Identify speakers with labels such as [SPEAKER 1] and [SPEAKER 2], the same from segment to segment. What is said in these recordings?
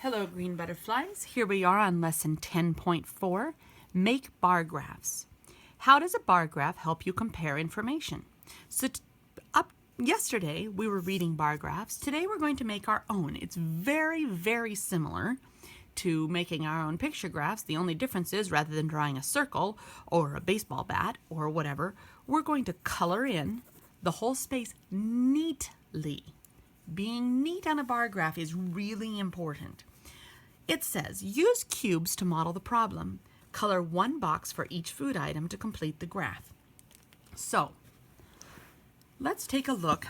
[SPEAKER 1] Hello, green butterflies. Here we are on lesson 10.4, Make bar graphs. How does a bar graph help you compare information? Yesterday, we were reading bar graphs. Today, we're going to make our own. It's very, very similar to making our own picture graphs. The only difference is rather than drawing a circle or a baseball bat or whatever, we're going to color in the whole space neatly. Being neat on a bar graph is really important. It says, use cubes to model the problem. Color one box for each food item to complete the graph. So, let's take a look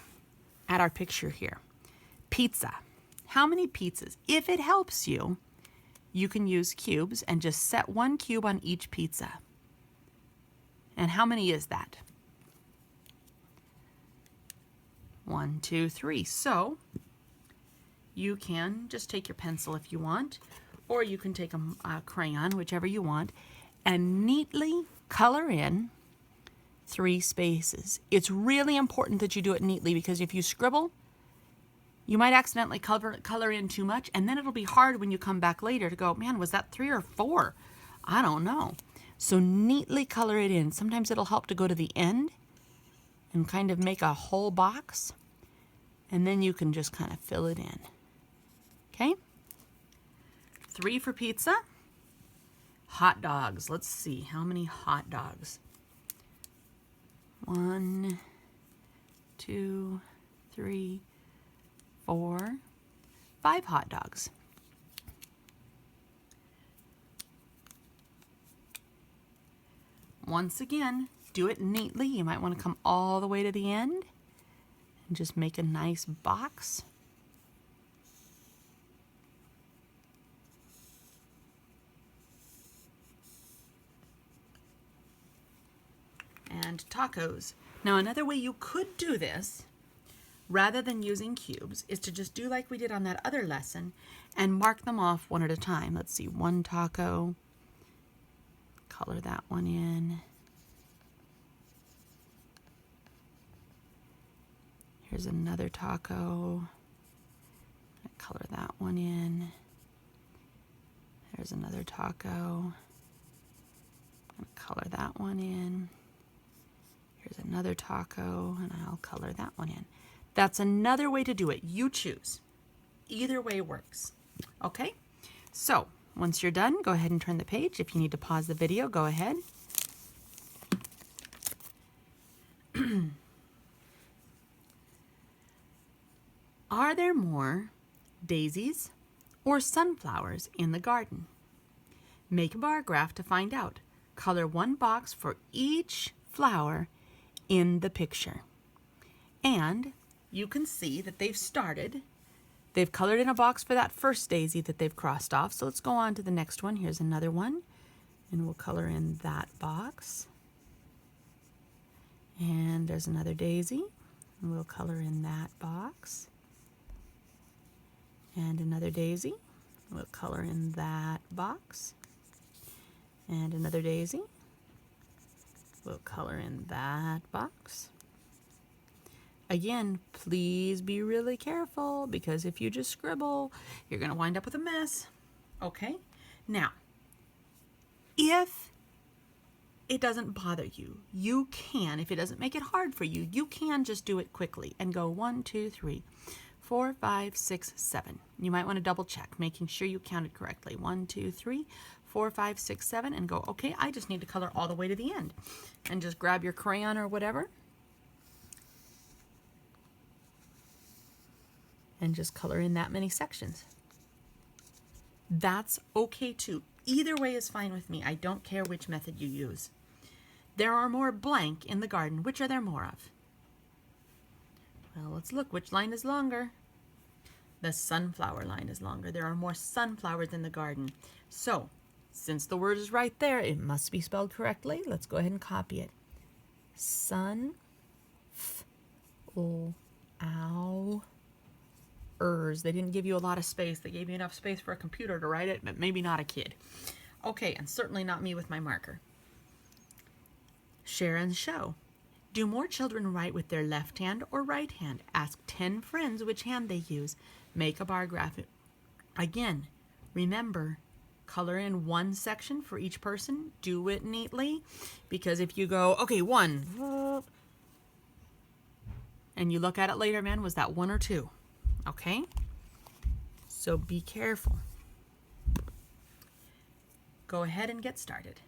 [SPEAKER 1] at our picture here. Pizza. How many pizzas? If it helps you, you can use cubes and just set one cube on each pizza. And how many is that? 1, 2, 3. So, you can just take your pencil if you want, or you can take a crayon, whichever you want, and neatly color in 3 spaces. It's really important that you do it neatly because if you scribble, you might accidentally color in too much, and then it'll be hard when you come back later to go, man, was that 3 or 4? I don't know. So neatly color it in. Sometimes it'll help to go to the end and kind of make a whole box, and then you can just kind of fill it in. Okay? 3 for pizza. Hot dogs. Let's see, how many hot dogs? 1, 2, 3, 4, 5 hot dogs. Once again, do it neatly. You might want to come all the way to the end and just make a nice box. And tacos. Now another way you could do this, rather than using cubes, is to just do like we did on that other lesson and mark them off one at a time. Let's see, 1 taco, color that one in. Here's another taco, color that one in. There's another taco, color that one in. Here's another taco, and I'll color that one in. That's another way to do it. You choose. Either way works. Okay? So, once you're done, go ahead and turn the page. If you need to pause the video, go ahead. Are there more daisies or sunflowers in the garden? Make a bar graph to find out. Color one box for each flower in the picture. And you can see that they've colored in a box for that first daisy that they've crossed off. So let's go on to the next one. Here's another one, and we'll color in that box. And there's another daisy, and we'll color in that box. And another daisy, we'll color in that box. And another daisy, we'll color in that box. Again, please be really careful because if you just scribble, you're going to wind up with a mess. Okay? Now, if it doesn't bother you, you can, if it doesn't make it hard for you, you can just do it quickly and go 1, 2, 3, 4, 5, 6, 7. You might want to double check, making sure you counted correctly. 1, 2, 3, 4, 5, 6, 7, and go, okay, I just need to color all the way to the end. And just grab your crayon or whatever and just color in that many sections. That's okay too. Either way is fine with me. I don't care which method you use. There are more blank in the garden. Which are there more of? Well, let's look. Which line is longer? The sunflower line is longer. There are more sunflowers in the garden. So, since the word is right there, it must be spelled correctly. Let's go ahead and copy it. Sun, f, o, ow, ers. They didn't give you a lot of space. They gave you enough space for a computer to write it, but maybe not a kid. Okay, and certainly not me with my marker. Share and show. Do more children write with their left hand or right hand? Ask 10 friends which hand they use. Make a bar graph. Again, Remember, color in one section for each person. Do it neatly, because if you go, okay, 1, and you look at it later, man, was that 1 or 2? Okay? So be careful. Go ahead and get started.